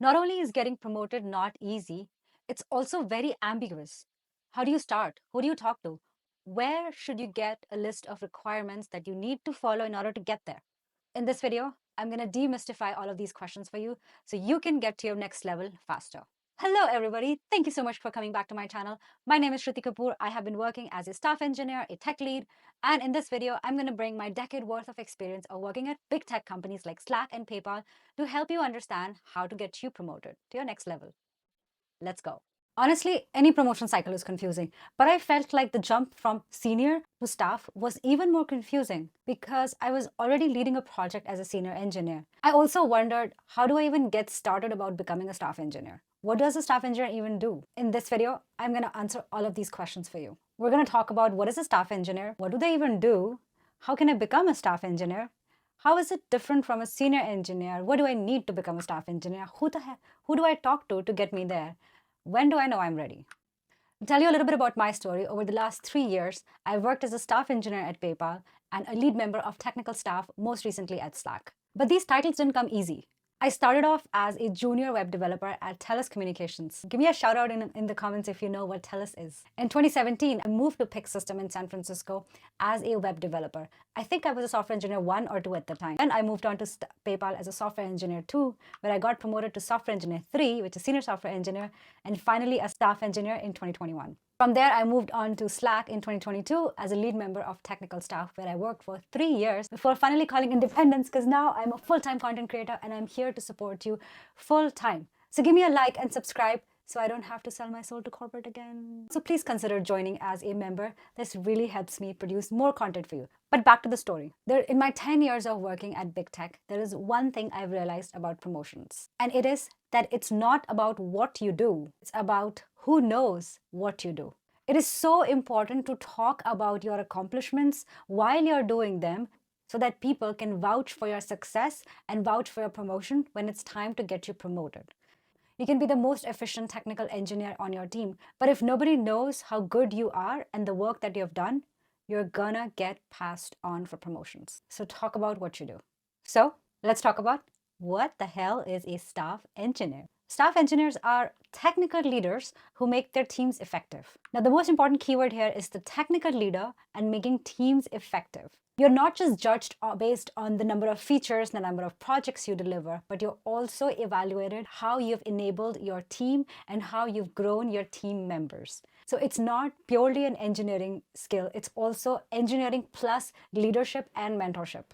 Not only is getting promoted not easy, it's also very ambiguous. How do you start? Who do you talk to? Where should you get a list of requirements that you need to follow in order to get there? In this video, I'm going to demystify all of these questions for you so you can get to your next level faster. Hello, everybody. Thank you so much for coming back to my channel. My name is Shruti Kapoor. I have been working as a staff engineer, a tech lead, and in this video, I'm going to bring my decade worth of experience of working at big tech companies like Slack and PayPal to help you understand how to get you promoted to your next level. Let's go. Honestly, any promotion cycle is confusing, but I felt like the jump from senior to staff was even more confusing because I was already leading a project as a senior engineer. I also wondered, how do I even get started about becoming a staff engineer? What does a staff engineer even do? In this video, I'm going to answer all of these questions for you. We're going to talk about what is a staff engineer, what do they even do, how can I become a staff engineer, how is it different from a senior engineer, what do I need to become a staff engineer, who do I talk to get me there? When do I know I'm ready? To tell you a little bit about my story, over the last 3 years, I worked as a staff engineer at PayPal and a lead member of technical staff, most recently at Slack. But these titles didn't come easy. I started off as a junior web developer at TELUS Communications. Give me a shout out in the comments if you know what TELUS is. In 2017, I moved to Pick System in San Francisco as a web developer. I think I was a software engineer 1 or 2 at the time. Then I moved on to PayPal as a software engineer 2, where I got promoted to software engineer 3, which is senior software engineer, and finally a staff engineer in 2021. From there, I moved on to Slack in 2022 as a lead member of technical staff, where I worked for 3 years before finally calling independence, because now I'm a full-time content creator and I'm here to support you full-time. So give me a like and subscribe so I don't have to sell my soul to corporate again. So please consider joining as a member. This really helps me produce more content for you. But back to the story. In my 10 years of working at big tech, there is one thing I've realized about promotions. And it is that it's not about what you do. It's about who knows what you do. It is so important to talk about your accomplishments while you're doing them so that people can vouch for your success and vouch for your promotion when it's time to get you promoted. You can be the most efficient technical engineer on your team, but if nobody knows how good you are and the work that you have done, you're gonna get passed on for promotions. So talk about what you do. So let's talk about what the hell is a staff engineer. Staff engineers are technical leaders who make their teams effective. Now, the most important keyword here is the technical leader and making teams effective. You're not just judged based on the number of features, the number of projects you deliver, but you're also evaluated how you've enabled your team and how you've grown your team members. So it's not purely an engineering skill, it's also engineering plus leadership and mentorship.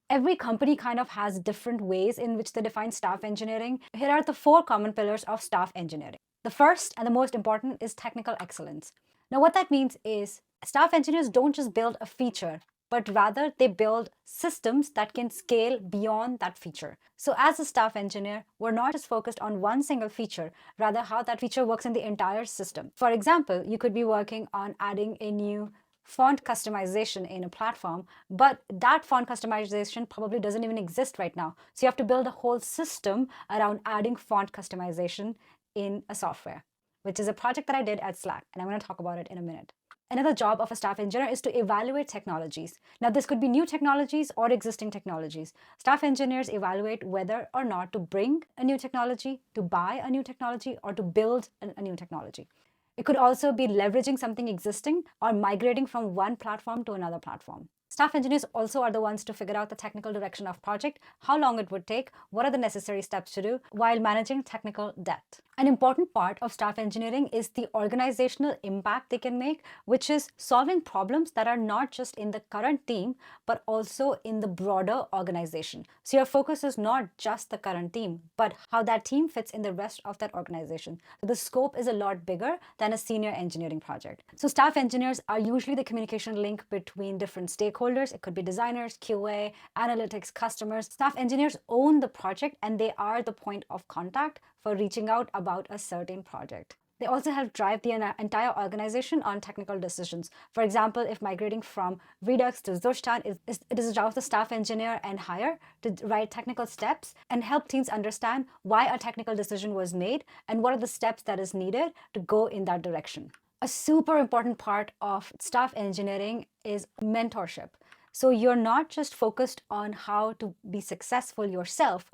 Every company kind of has different ways in which they define staff engineering. Here are the 4 common pillars of staff engineering. The first and the most important is technical excellence. Now, what that means is staff engineers don't just build a feature, but rather they build systems that can scale beyond that feature. So as a staff engineer, we're not just focused on one single feature, rather how that feature works in the entire system. For example, you could be working on adding a new font customization in a platform, but that font customization probably doesn't even exist right now. So you have to build a whole system around adding font customization in a software, which is a project that I did at Slack, and I'm going to talk about it in a minute. Another job of a staff engineer is to evaluate technologies. Now, this could be new technologies or existing technologies. Staff engineers evaluate whether or not to bring a new technology, to buy a new technology, or to build a new technology. It could also be leveraging something existing or migrating from one platform to another platform. Staff engineers also are the ones to figure out the technical direction of project, how long it would take, what are the necessary steps to do while managing technical debt. An important part of staff engineering is the organizational impact they can make, which is solving problems that are not just in the current team, but also in the broader organization. So your focus is not just the current team, but how that team fits in the rest of that organization. So the scope is a lot bigger than a senior engineering project. So staff engineers are usually the communication link between different stakeholders. It could be designers, QA, analytics, customers. Staff engineers own the project and they are the point of contact for reaching out about a certain project. They also help drive the entire organization on technical decisions. For example, if migrating from Redux to Zushtan, it is a job of the staff engineer and higher to write technical steps and help teams understand why a technical decision was made and what are the steps that is needed to go in that direction. A super important part of staff engineering is mentorship. So you're not just focused on how to be successful yourself,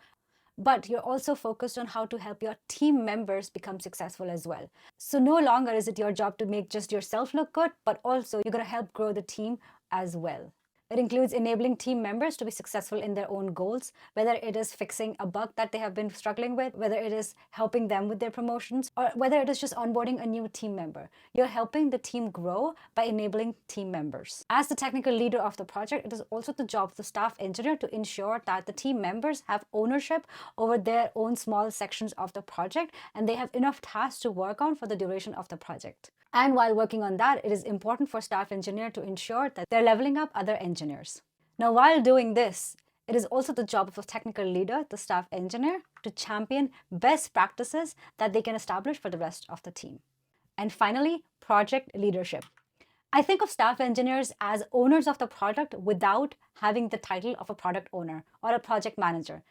but you're also focused on how to help your team members become successful as well. So no longer is it your job to make just yourself look good, but also you're going to help grow the team as well. It includes enabling team members to be successful in their own goals, whether it is fixing a bug that they have been struggling with, whether it is helping them with their promotions, or whether it is just onboarding a new team member. You're helping the team grow by enabling team members. As the technical leader of the project, it is also the job of the staff engineer to ensure that the team members have ownership over their own small sections of the project and they have enough tasks to work on for the duration of the project. And while working on that, it is important for staff engineer to ensure that they're leveling up other engineers. Now, while doing this, it is also the job of a technical leader, the staff engineer, to champion best practices that they can establish for the rest of the team. And finally, project leadership. I think of staff engineers as owners of the product without having the title of a product owner or a project manager.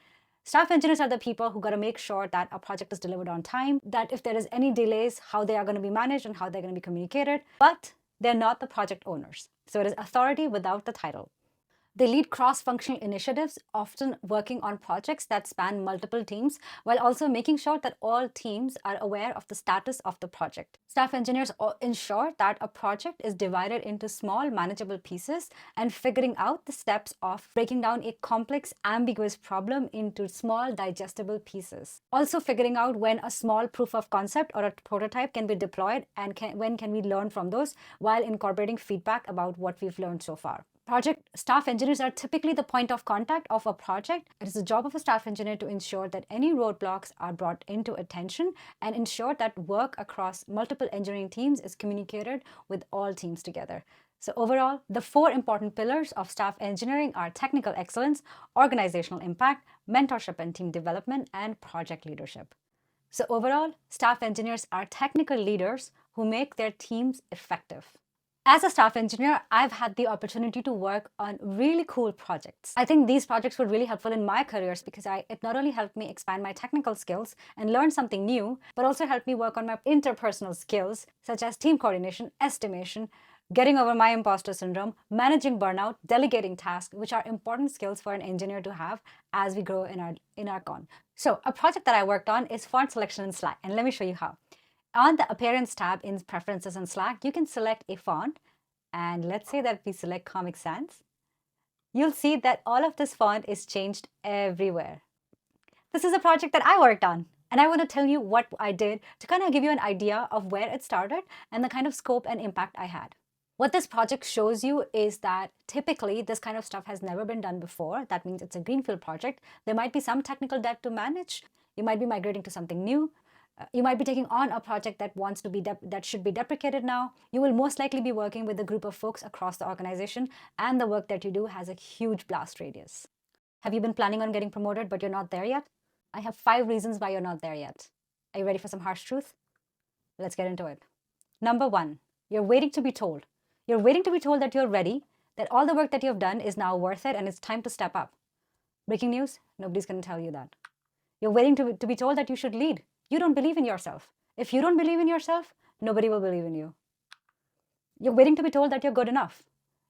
Staff engineers are the people who got to make sure that a project is delivered on time, that if there is any delays, how they are going to be managed and how they're going to be communicated, but they're not the project owners. So it is authority without the title. They lead cross-functional initiatives, often working on projects that span multiple teams, while also making sure that all teams are aware of the status of the project. Staff engineers ensure that a project is divided into small, manageable pieces and figuring out the steps of breaking down a complex, ambiguous problem into small, digestible pieces. Also figuring out when a small proof of concept or a prototype can be deployed and when can we learn from those while incorporating feedback about what we've learned so far. Project staff engineers are typically the point of contact of a project. It is the job of a staff engineer to ensure that any roadblocks are brought into attention and ensure that work across multiple engineering teams is communicated with all teams together. So overall, the 4 important pillars of staff engineering are technical excellence, organizational impact, mentorship and team development, and project leadership. So overall, staff engineers are technical leaders who make their teams effective. As a staff engineer, I've had the opportunity to work on really cool projects. I think these projects were really helpful in my careers because it not only helped me expand my technical skills and learn something new, but also helped me work on my interpersonal skills, such as team coordination, estimation, getting over my imposter syndrome, managing burnout, delegating tasks, which are important skills for an engineer to have as we grow in our con. So a project that I worked on is font selection in Slack, and let me show you how. On the Appearance tab in Preferences in Slack, you can select a font, and let's say that we select Comic Sans. You'll see that all of this font is changed everywhere. This is a project that I worked on, and I want to tell you what I did to kind of give you an idea of where it started and the kind of scope and impact I had. What this project shows you is that typically this kind of stuff has never been done before. That means it's a greenfield project. There might be some technical debt to manage. You might be migrating to something new. You might be taking on a project that should be deprecated now. You will most likely be working with a group of folks across the organization, and the work that you do has a huge blast radius. Have you been planning on getting promoted, but you're not there yet? I have 5 reasons why you're not there yet. Are you ready for some harsh truth? Let's get into it. Number 1, you're waiting to be told. You're waiting to be told that you're ready, that all the work that you've done is now worth it, and it's time to step up. Breaking news, nobody's going to tell you that. You're waiting to be told that you should lead. You don't believe in yourself. If you don't believe in yourself, nobody will believe in you. You're waiting to be told that you're good enough.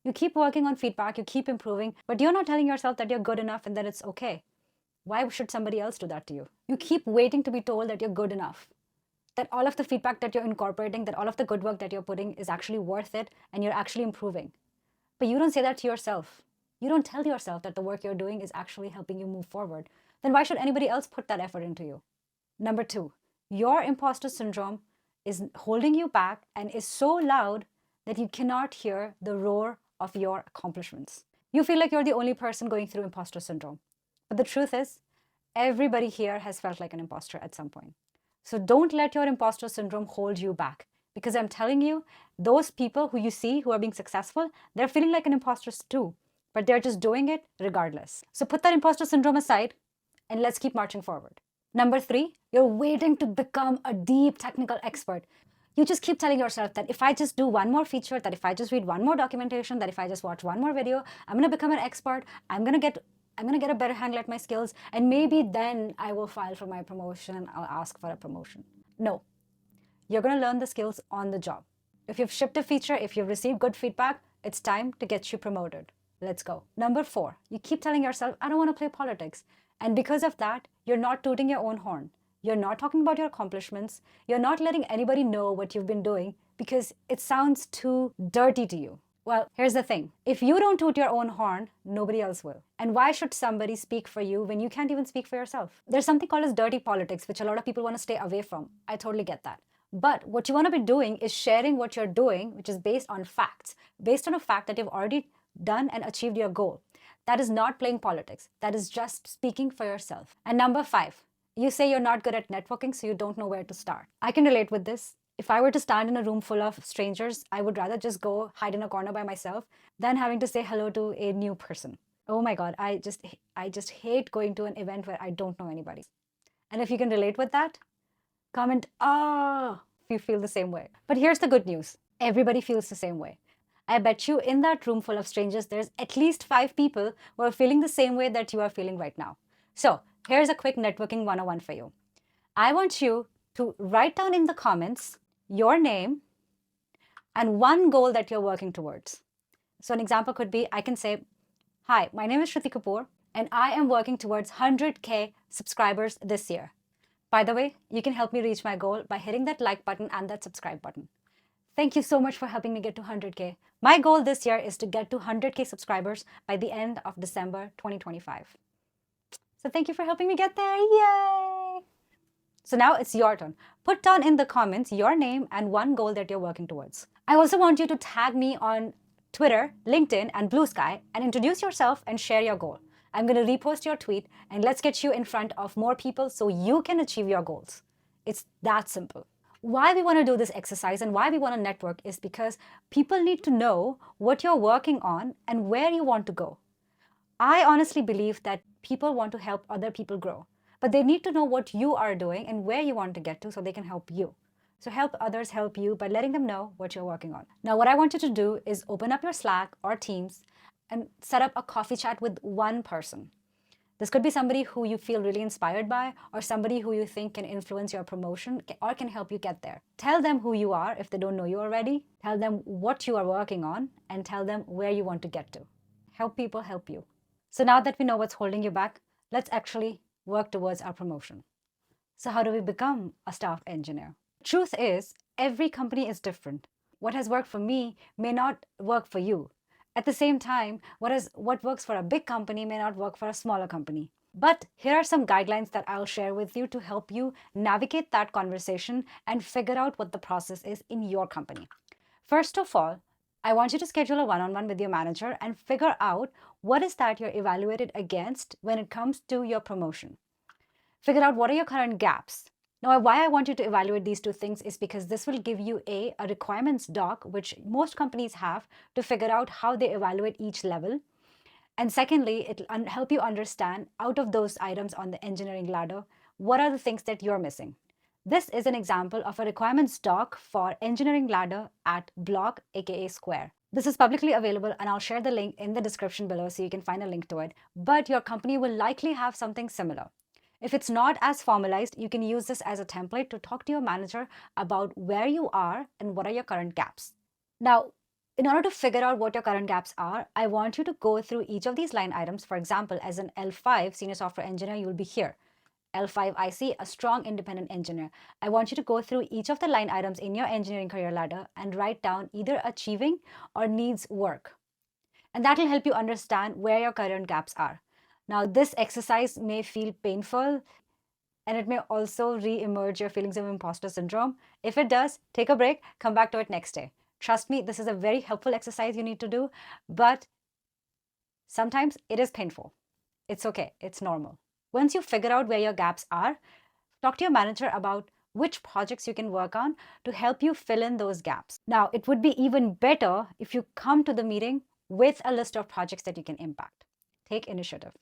You keep working on feedback, you keep improving, but you're not telling yourself that you're good enough and that it's okay. Why should somebody else do that to you? You keep waiting to be told that you're good enough, that all of the feedback that you're incorporating, that all of the good work that you're putting is actually worth it and you're actually improving. But you don't say that to yourself. You don't tell yourself that the work you're doing is actually helping you move forward. Then why should anybody else put that effort into you? Number 2, your imposter syndrome is holding you back and is so loud that you cannot hear the roar of your accomplishments. You feel like you're the only person going through imposter syndrome. But the truth is, everybody here has felt like an imposter at some point. So don't let your imposter syndrome hold you back. Because I'm telling you, those people who you see who are being successful, they're feeling like an imposter too. But they're just doing it regardless. So put that imposter syndrome aside and let's keep marching forward. Number 3, you're waiting to become a deep technical expert. You just keep telling yourself that if I just do one more feature, that if I just read one more documentation, that if I just watch one more video, I'm going to become an expert. I'm going to get a better handle at my skills, and maybe then I will file for my promotion and I'll ask for a promotion. No, you're going to learn the skills on the job. If you've shipped a feature, if you've received good feedback, it's time to get you promoted. Let's go. Number 4, you keep telling yourself, I don't want to play politics. And because of that, you're not tooting your own horn. You're not talking about your accomplishments. You're not letting anybody know what you've been doing because it sounds too dirty to you. Well, here's the thing. If you don't toot your own horn, nobody else will. And why should somebody speak for you when you can't even speak for yourself? There's something called as dirty politics, which a lot of people want to stay away from. I totally get that. But what you want to be doing is sharing what you're doing, which is based on facts, based on a fact that you've already done and achieved your goal. That is not playing politics. That is just speaking for yourself. And number 5, you say you're not good at networking, so you don't know where to start. I can relate with this. If I were to stand in a room full of strangers, I would rather just go hide in a corner by myself than having to say hello to a new person. Oh my God, I just hate going to an event where I don't know anybody. And if you can relate with that, comment, ah, if you feel the same way. But here's the good news. Everybody feels the same way. I bet you in that room full of strangers, there's at least 5 people who are feeling the same way that you are feeling right now. So here's a quick networking 101 for you. I want you to write down in the comments your name and one goal that you're working towards. So an example could be, I can say, hi, my name is Shruti Kapoor, and I am working towards 100K subscribers this year. By the way, you can help me reach my goal by hitting that like button and that subscribe button. Thank you so much for helping me get to 100K. My goal this year is to get to 100K subscribers by the end of December 2025. So thank you for helping me get there. Yay! So now it's your turn. Put down in the comments your name and one goal that you're working towards. I also want you to tag me on Twitter, LinkedIn, and Blue Sky and introduce yourself and share your goal. I'm going to repost your tweet and let's get you in front of more people so you can achieve your goals. It's that simple. Why we want to do this exercise and why we want to network is because people need to know what you're working on and where you want to go. I honestly believe that people want to help other people grow, but they need to know what you are doing and where you want to get to so they can help you. So help others help you by letting them know what you're working on. Now, what I want you to do is open up your Slack or Teams and set up a coffee chat with one person. This could be somebody who you feel really inspired by or somebody who you think can influence your promotion or can help you get there. Tell them who you are if they don't know you already. Tell them what you are working on and tell them where you want to get to. Help people help you. So now that we know what's holding you back, let's actually work towards our promotion. So how do we become a staff engineer? Truth is, every company is different. What has worked for me may not work for you. At the same time, what works for a big company may not work for a smaller company. But here are some guidelines that I'll share with you to help you navigate that conversation and figure out what the process is in your company. First of all, I want you to schedule a one-on-one with your manager and figure out what is that you're evaluated against when it comes to your promotion. Figure out what are your current gaps. Now, why I want you to evaluate these 2 things is because this will give you a requirements doc, which most companies have to figure out how they evaluate each level. And secondly, it'll help you understand out of those items on the engineering ladder, what are the things that you're missing. This is an example of a requirements doc for engineering ladder at Block, aka Square. This is publicly available and I'll share the link in the description below so you can find a link to it. But your company will likely have something similar. If it's not as formalized, you can use this as a template to talk to your manager about where you are and what are your current gaps. Now, in order to figure out what your current gaps are, I want you to go through each of these line items. For example, as an L5 senior software engineer, you will be here. L5 IC, a strong independent engineer. I want you to go through each of the line items in your engineering career ladder and write down either achieving or needs work. And that will help you understand where your current gaps are. Now, this exercise may feel painful and it may also re-emerge your feelings of imposter syndrome. If it does, take a break, come back to it next day. Trust me, this is a very helpful exercise you need to do, but sometimes it is painful. It's okay, it's normal. Once you figure out where your gaps are, talk to your manager about which projects you can work on to help you fill in those gaps. Now, it would be even better if you come to the meeting with a list of projects that you can impact. Take initiative.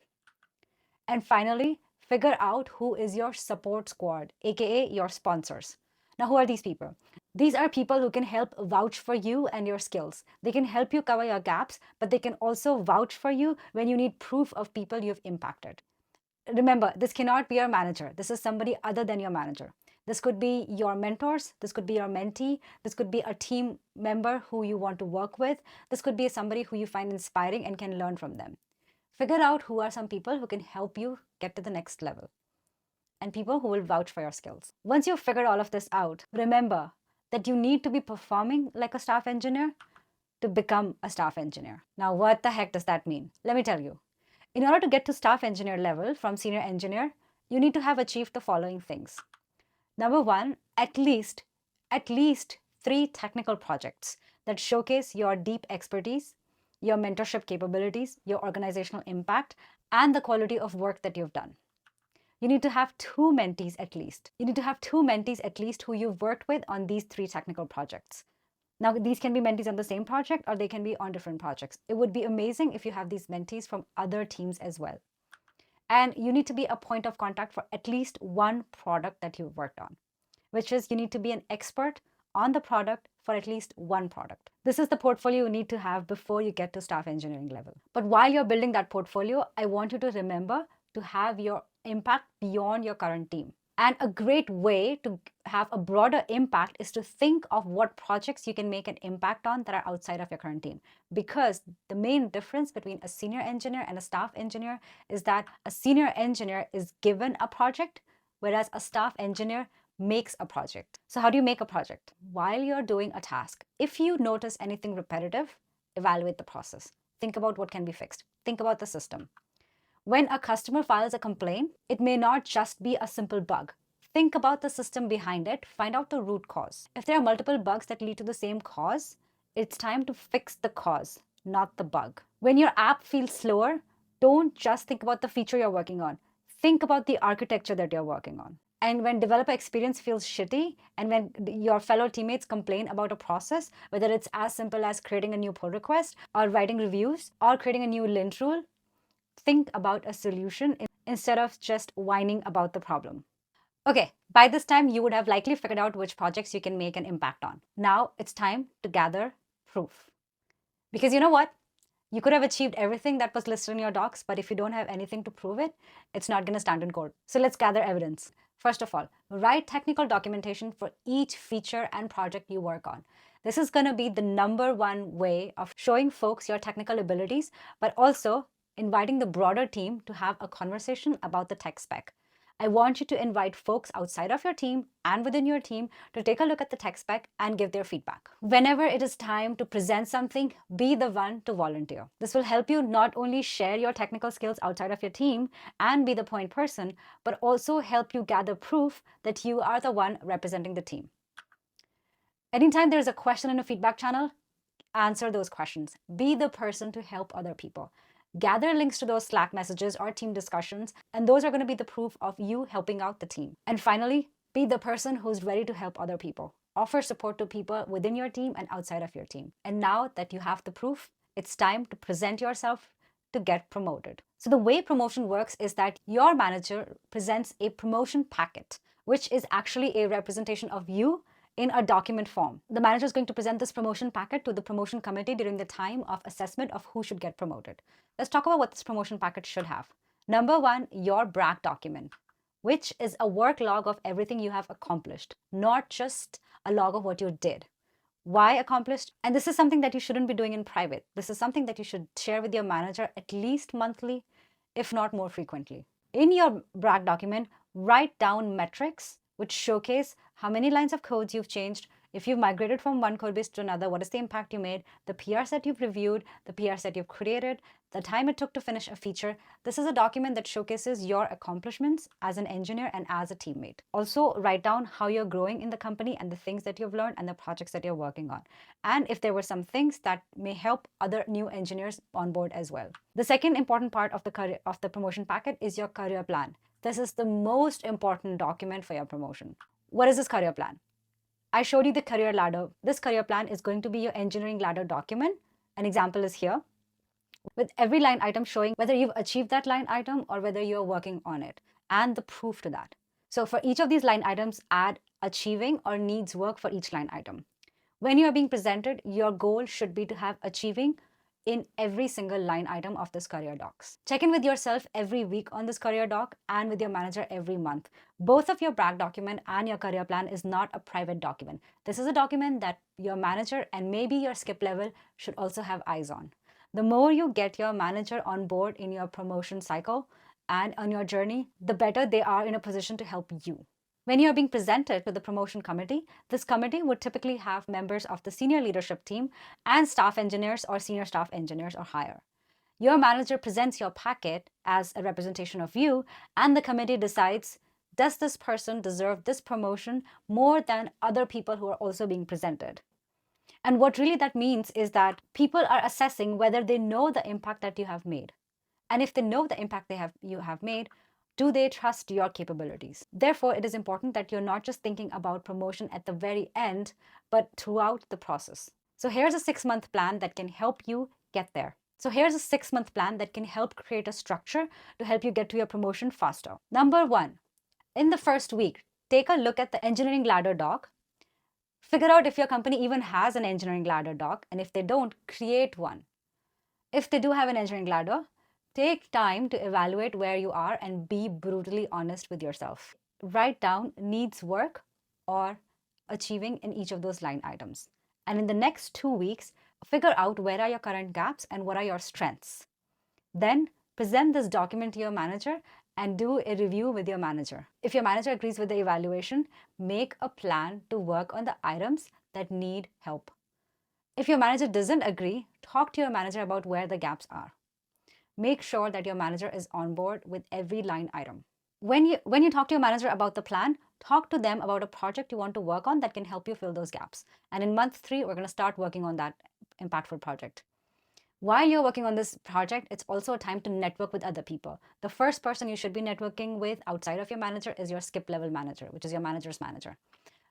And finally, figure out who is your support squad, aka your sponsors. Now, who are these people? These are people who can help vouch for you and your skills. They can help you cover your gaps, but they can also vouch for you when you need proof of people you've impacted. Remember, this cannot be your manager. This is somebody other than your manager. This could be your mentors. This could be your mentee. This could be a team member who you want to work with. This could be somebody who you find inspiring and can learn from them. Figure out who are some people who can help you get to the next level and people who will vouch for your skills. Once you've figured all of this out, remember that you need to be performing like a staff engineer to become a staff engineer. Now, what the heck does that mean? Let me tell you. In order to get to staff engineer level from senior engineer, you need to have achieved the following things. Number one, at least 3 technical projects that showcase your deep expertise, your mentorship capabilities, your organizational impact, and the quality of work that you've done. You need to have 2 mentees at least. You need to have 2 mentees at least who you've worked with on these 3 technical projects. Now, these can be mentees on the same project or they can be on different projects. It would be amazing if you have these mentees from other teams as well. And you need to be a point of contact for at least one product that you've worked on, which is you need to be an expert on the product for at least one product. This is the portfolio you need to have before you get to staff engineering level. But while you're building that portfolio, I want you to remember to have your impact beyond your current team. And a great way to have a broader impact is to think of what projects you can make an impact on that are outside of your current team. Because the main difference between a senior engineer and a staff engineer is that a senior engineer is given a project, whereas a staff engineer makes a project. So how do you make a project? While you're doing a task, if you notice anything repetitive, evaluate the process. Think about what can be fixed. Think about the system. When a customer files a complaint, it may not just be a simple bug. Think about the system behind it, find out the root cause. If there are multiple bugs that lead to the same cause, it's time to fix the cause, not the bug. When your app feels slower, don't just think about the feature you're working on. Think about the architecture that you're working on. And when developer experience feels shitty, and when your fellow teammates complain about a process, whether it's as simple as creating a new pull request, or writing reviews, or creating a new lint rule, think about a solution instead of just whining about the problem. Okay, by this time, you would have likely figured out which projects you can make an impact on. Now it's time to gather proof. Because you know what? You could have achieved everything that was listed in your docs, but if you don't have anything to prove it, it's not going to stand in court. So let's gather evidence. First of all, write technical documentation for each feature and project you work on. This is going to be the number one way of showing folks your technical abilities, but also inviting the broader team to have a conversation about the tech spec. I want you to invite folks outside of your team and within your team to take a look at the tech spec and give their feedback. Whenever it is time to present something, be the one to volunteer. This will help you not only share your technical skills outside of your team and be the point person, but also help you gather proof that you are the one representing the team. Anytime there is a question in a feedback channel, answer those questions. Be the person to help other people. Gather links to those Slack messages or team discussions, and those are going to be the proof of you helping out the team. And finally, be the person who's ready to help other people. Offer support to people within your team and outside of your team. And now that you have the proof, it's time to present yourself to get promoted. So the way promotion works is that your manager presents a promotion packet, which is actually a representation of you in a document form. The manager is going to present this promotion packet to the promotion committee during the time of assessment of who should get promoted. Let's talk about what this promotion packet should have. Number one, your brag document, which is a work log of everything you have accomplished, not just a log of what you did. Why accomplished? And this is something that you shouldn't be doing in private. This is something that you should share with your manager at least monthly, if not more frequently. In your brag document, write down metrics which showcase how many lines of codes you've changed. If you've migrated from one code base to another, what is the impact you made, the PRs that you've reviewed, the PRs that you've created, the time it took to finish a feature. This is a document that showcases your accomplishments as an engineer and as a teammate. Also, write down how you're growing in the company and the things that you've learned and the projects that you're working on. And if there were some things that may help other new engineers on board as well. The second important part of the promotion packet is your career plan. This is the most important document for your promotion. What is this career plan? I showed you the career ladder. This career plan is going to be your engineering ladder document. An example is here, with every line item showing whether you've achieved that line item or whether you're working on it, and the proof to that. So for each of these line items, add achieving or needs work for each line item. When you are being presented, your goal should be to have achieving in every single line item of this career docs. Check in with yourself every week on this career doc and with your manager every month. Both of your brag document and your career plan is not a private document. This is a document that your manager and maybe your skip level should also have eyes on. The more you get your manager on board in your promotion cycle and on your journey, the better they are in a position to help you. When you're being presented to the promotion committee, this committee would typically have members of the senior leadership team and staff engineers or senior staff engineers or higher. Your manager presents your packet as a representation of you, and the committee decides, does this person deserve this promotion more than other people who are also being presented? And what really that means is that people are assessing whether they know the impact that you have made. And if they know the impact you have made, do they trust your capabilities? Therefore, it is important that you're not just thinking about promotion at the very end, but throughout the process. So here's a 6-month plan that can help you get there. So here's a 6-month plan that can help create a structure to help you get to your promotion faster. Number 1, in the first week, take a look at the engineering ladder doc. Figure out if your company even has an engineering ladder doc, and if they don't, create one. If they do have an engineering ladder, take time to evaluate where you are and be brutally honest with yourself. Write down needs work or achieving in each of those line items. And in the next 2 weeks, figure out where are your current gaps and what are your strengths. Then present this document to your manager and do a review with your manager. If your manager agrees with the evaluation, make a plan to work on the items that need help. If your manager doesn't agree, talk to your manager about where the gaps are. Make sure that your manager is on board with every line item. When you talk to your manager about the plan, talk to them about a project you want to work on that can help you fill those gaps. And in month 3, we're going to start working on that impactful project. While you're working on this project, it's also a time to network with other people. The first person you should be networking with outside of your manager is your skip level manager, which is your manager's manager.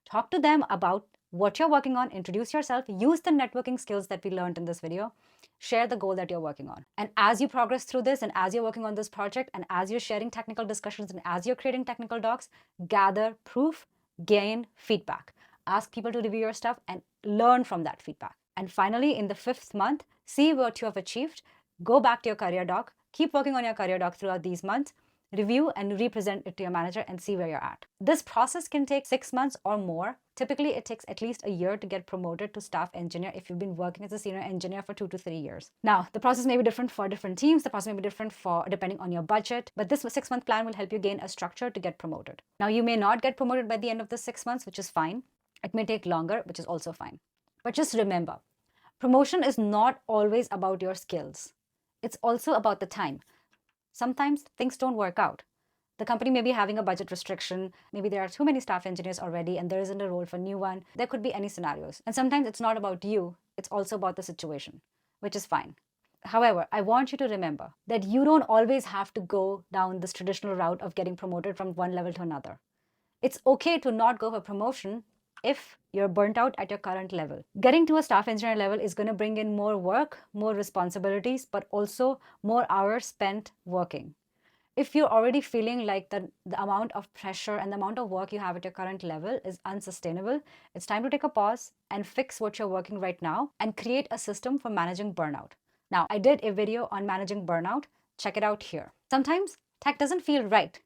Talk to them about what you're working on, introduce yourself, use the networking skills that we learned in this video, share the goal that you're working on. And as you progress through this and as you're working on this project and as you're sharing technical discussions and as you're creating technical docs, gather proof, gain feedback. Ask people to review your stuff and learn from that feedback. And finally, in the 5th month, see what you have achieved, go back to your career doc, keep working on your career doc throughout these months, review and represent it to your manager and see where you're at. This process can take 6 months or more. Typically, it takes at least a year to get promoted to staff engineer if you've been working as a senior engineer for 2 to 3 years. Now, the process may be different for different teams. The process may be different for depending on your budget, but this 6-month plan will help you gain a structure to get promoted. Now, you may not get promoted by the end of the 6 months, which is fine. It may take longer, which is also fine. But just remember, promotion is not always about your skills. It's also about the time. Sometimes things don't work out. The company may be having a budget restriction. Maybe there are too many staff engineers already and there isn't a role for new one. There could be any scenarios. And sometimes it's not about you. It's also about the situation, which is fine. However, I want you to remember that you don't always have to go down this traditional route of getting promoted from one level to another. It's okay to not go for promotion if you're burnt out at your current level. Getting to a staff engineer level is going to bring in more work, more responsibilities, but also more hours spent working. If you're already feeling like the amount of pressure and the amount of work you have at your current level is unsustainable, it's time to take a pause and fix what you're working right now and create a system for managing burnout. Now, I did a video on managing burnout. Check it out here. Sometimes tech doesn't feel right.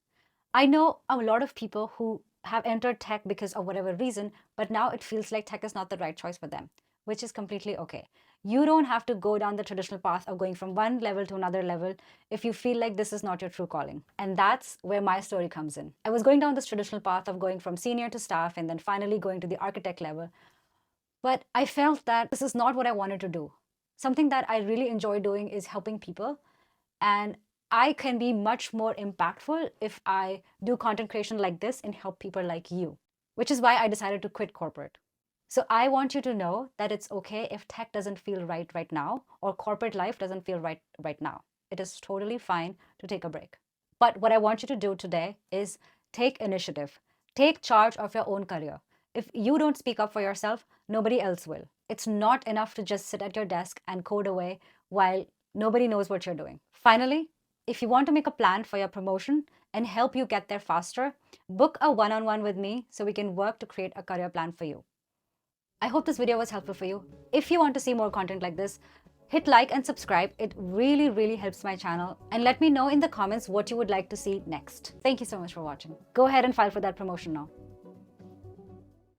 I know a lot of people who have entered tech because of whatever reason, but now it feels like tech is not the right choice for them, which is completely okay. You don't have to go down the traditional path of going from one level to another level if you feel like this is not your true calling. And that's where my story comes in. I was going down this traditional path of going from senior to staff and then finally going to the architect level. But I felt that this is not what I wanted to do. Something that I really enjoy doing is helping people. And I can be much more impactful if I do content creation like this and help people like you, which is why I decided to quit corporate. So I want you to know that it's okay if tech doesn't feel right now, or corporate life doesn't feel right now. It is totally fine to take a break. But what I want you to do today is take initiative. Take charge of your own career. If you don't speak up for yourself, nobody else will. It's not enough to just sit at your desk and code away while nobody knows what you're doing. Finally, if you want to make a plan for your promotion and help you get there faster, book a one-on-one with me so we can work to create a career plan for you. I hope this video was helpful for you. If you want to see more content like this, hit like and subscribe. It really, really helps my channel. And let me know in the comments what you would like to see next. Thank you so much for watching. Go ahead and file for that promotion now.